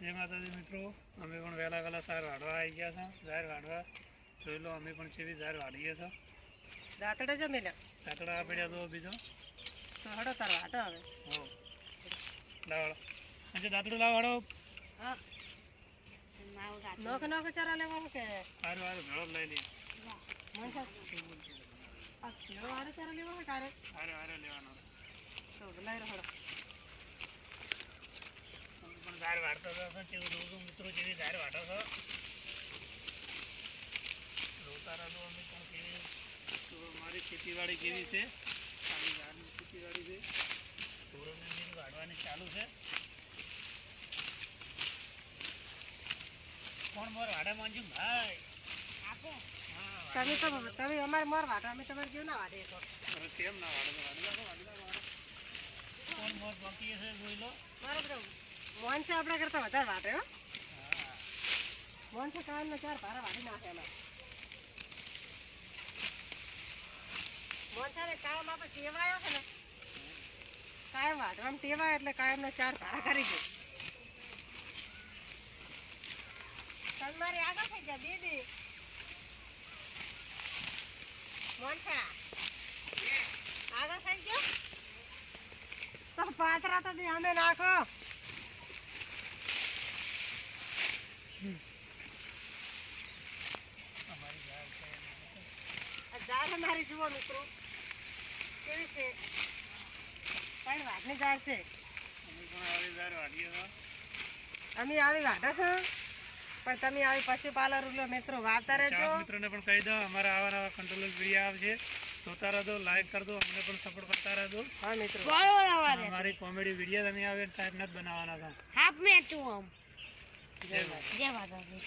જય માતાજી મિત્રો, અમે પણ વહેલા વહેલા સાર વાઢવા આવી ગયા છે. ઝાર વાઢવા જોઈ લો, અમે પણ ચેવી ઝાર વાઢીએ છીએ. દાંતડા જમી લે દાંતડા પડ્યા તો બીજો તો હડો તાર વાટો હવે. હો લાવાડો આજે દાંતડું લાવાડો. હા નોક નોક ચારા લેવા કે સારું સારું ભેળો લઈ લઈએ. મન આ કેળો આરે ચારા લેવા કે કારે સારું સારું લેવાનો તો લઈ રહો. તમે પણ ઝાર વાઢતો હતો કેવું જોઉં મિત્રો, જેવી ઝાર વાઢો છો જોતા રહો. અમે પણ કેવી તો અમારી ખેતીવાડી કેવી છે, સારી ઝારની ખેતીવાડી છે. ઢોરોને બી વાઢવાની ચાલુ છે. કોણ મોર વાઢે માંજુ ભાઈ? તમે તો તમે અમારે મોર વાટો, અમે તમારે કેવું ના વાટે તો કેમ ના વાઢે? વાઢી લાગો. કોણ મોર બાકી છે જોઈ લો. મારો બધો મોન છે આપણા કરતા વધારે વાટે હો. હા મોન છે કાયમનો ચાર ભારા વાટી નાખે એમાં. મોન છે ને કાયમ આપણે ટેવાયો છે ને, કાયમ વાટવામાં ટેવાય એટલે કાયમનો ચાર ભારા કરી દે. તમારી આગળ થઈ જાય દીદી. મોનસા આગળ થઈ ગયો તો પાતરા તો બી અમે નાખો. અમારી ઝાડ છે. ઝાડ અમારી જુઓ મિત્રો કેવી છે, પણ વાટની ઝાડ છે. અમે પણ આવી ઝાડ વાઢીએ છો. અમે આવી વાટો છો, પણ તમે આવી પશુપાલન લો મિત્રો વાવતા રહેજો. મિત્રોને પણ કહી દો, અમારા આવા નવા કંટ્રોલ વિડીયો આવશે, જોતા રહેજો, લાઈક કરજો, અમને પણ સપોર્ટ કરતા રહેજો. હા મિત્રો અમારી કોમેડી વિડીયો તમે આવે ટાઈપ નથી બનાવવાના હતા. હાફ મેં તું આમ જય જય માતાજી.